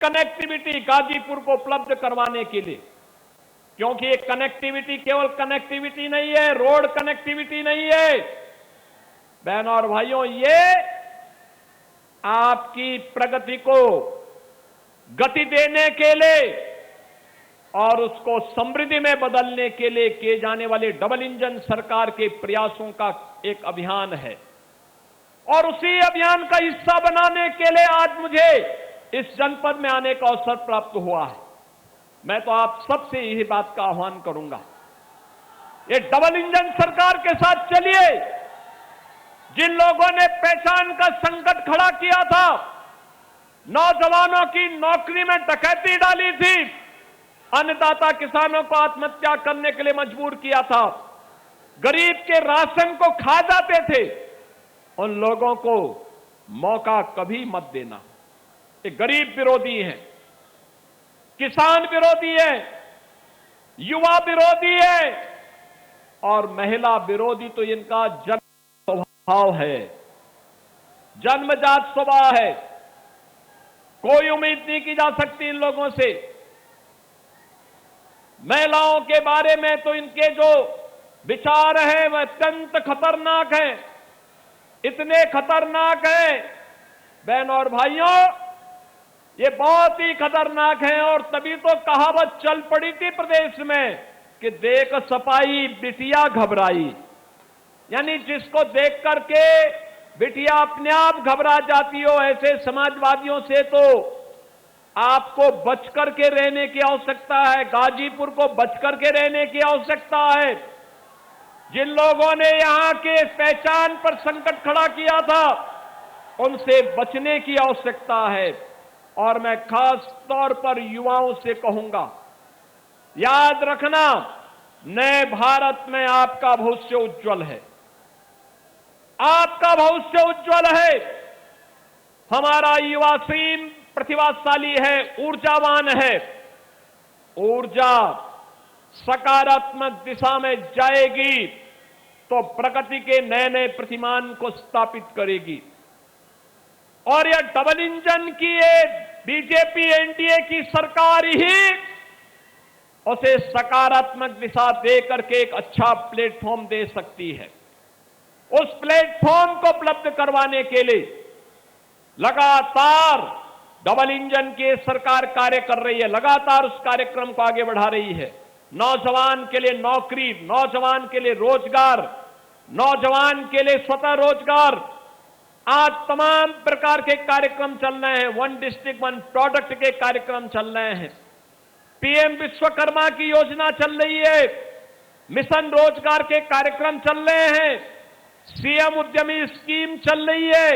Connectivity Ghazipur को उपलब्ध करवाने के लिए, क्योंकि ये कनेक्टिविटी केवल कनेक्टिविटी नहीं है, रोड कनेक्टिविटी नहीं है बहनों और भाइयों, ये आपकी प्रगति को गति देने के लिए और उसको समृद्धि में बदलने के लिए किए जाने वाले डबल इंजन सरकार के प्रयासों का एक अभियान है। और उसी अभियान का हिस्सा बनाने के लिए आज मुझे इस जनपद में आने का अवसर प्राप्त हुआ है। मैं तो आप सबसे यही बात का आह्वान करूंगा, ये डबल इंजन सरकार के साथ चलिए। जिन लोगों ने पहचान का संकट खड़ा किया था, नौजवानों की नौकरी में डकैती डाली थी, अन्नदाता किसानों को आत्महत्या करने के लिए मजबूर किया था, गरीब के राशन को खा जाते थे, उन लोगों को मौका कभी मत देना। ये गरीब विरोधी हैं, किसान विरोधी है, युवा विरोधी है और महिला विरोधी तो इनका जन्म स्वभाव है, जन्मजात स्वभाव है। कोई उम्मीद नहीं की जा सकती इन लोगों से। महिलाओं के बारे में तो इनके जो विचार हैं वह अत्यंत खतरनाक हैं, इतने खतरनाक हैं बहनों और भाइयों, ये बहुत ही खतरनाक है। और तभी तो कहावत चल पड़ी थी प्रदेश में कि देख सपाई बिटिया घबराई, यानी जिसको देख करके बिटिया अपने आप घबरा जाती हो, ऐसे समाजवादियों से तो आपको बच करके रहने की आवश्यकता है, गाजीपुर को बच करके रहने की आवश्यकता है। जिन लोगों ने यहां के पहचान पर संकट खड़ा किया था, उनसे बचने की आवश्यकता है। और मैं खास तौर पर युवाओं से कहूंगा, याद रखना, नए भारत में आपका भविष्य उज्जवल है, आपका भविष्य उज्जवल है। हमारा युवा सीन प्रतिभाशाली है, ऊर्जावान है। ऊर्जा सकारात्मक दिशा में जाएगी तो प्रगति के नए नए प्रतिमान को स्थापित करेगी। और यह डबल इंजन की ये बीजेपी एनडीए की सरकार ही उसे सकारात्मक दिशा दे करके एक अच्छा प्लेटफॉर्म दे सकती है। उस प्लेटफॉर्म को उपलब्ध करवाने के लिए लगातार डबल इंजन की सरकार कार्य कर रही है, लगातार उस कार्यक्रम को आगे बढ़ा रही है। नौजवान के लिए नौकरी, नौजवान के लिए रोजगार, नौजवान के लिए स्वतः रोजगार, आज तमाम प्रकार के कार्यक्रम चल रहे हैं। वन डिस्ट्रिक्ट वन प्रोडक्ट के कार्यक्रम चल रहे हैं, पीएम विश्वकर्मा की योजना चल रही है, मिशन रोजगार के कार्यक्रम चल रहे हैं, सीएम उद्यमी स्कीम चल रही है।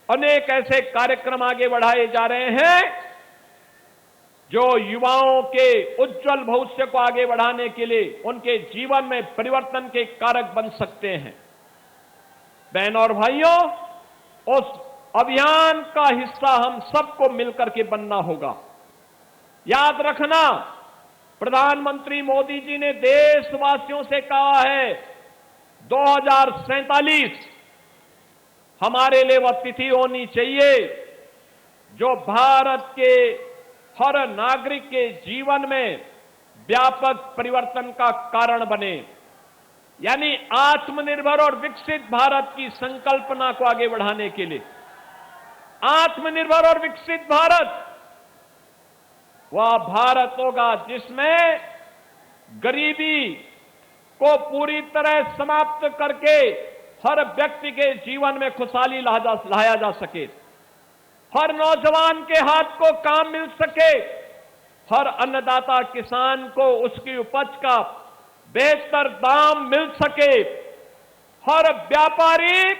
अनेक ऐसे कार्यक्रम आगे बढ़ाए जा रहे हैं जो युवाओं के उज्जवल भविष्य को आगे बढ़ाने के लिए, उनके जीवन में परिवर्तन के कारक बन सकते हैं। बहनों और भाइयों, उस अभियान का हिस्सा हम सबको मिलकर के बनना होगा। याद रखना, प्रधानमंत्री मोदी जी ने देशवासियों से कहा है 2047 हमारे लिए वह तिथि होनी चाहिए जो भारत के हर नागरिक के जीवन में व्यापक परिवर्तन का कारण बने, यानी आत्मनिर्भर और विकसित भारत की संकल्पना को आगे बढ़ाने के लिए। आत्मनिर्भर और विकसित भारत वह भारत होगा जिसमें गरीबी को पूरी तरह समाप्त करके हर व्यक्ति के जीवन में खुशहाली लाया जा सके, हर नौजवान के हाथ को काम मिल सके, हर अन्नदाता किसान को उसकी उपज का बेहतर दाम मिल सके, हर व्यापारी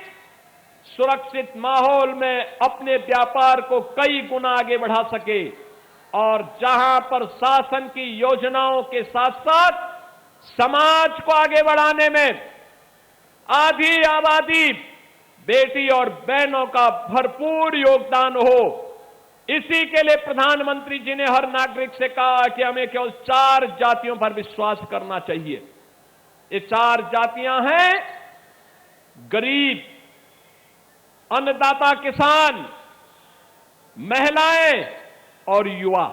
सुरक्षित माहौल में अपने व्यापार को कई गुना आगे बढ़ा सके, और जहां पर शासन की योजनाओं के साथ साथ समाज को आगे बढ़ाने में आधी आबादी बेटी और बहनों का भरपूर योगदान हो, इसी के लिए प्रधानमंत्री जी ने हर नागरिक से कहा कि हमें केवल 4 जातियों पर विश्वास करना चाहिए। ये 4 जातियां हैं गरीब, अन्नदाता किसान, महिलाएं और युवा।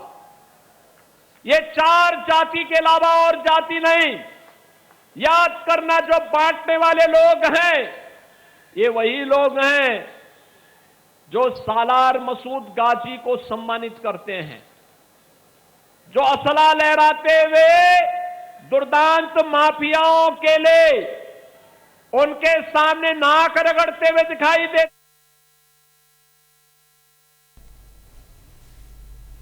ये चार जाति के अलावा और जाति नहीं। याद करना, जो बांटने वाले लोग हैं ये वही लोग हैं जो सालार मसूद गाजी को सम्मानित करते हैं, जो असला लहराते हुए दुर्दांत माफियाओं के लिए उनके सामने नाक रगड़ते हुए दिखाई देते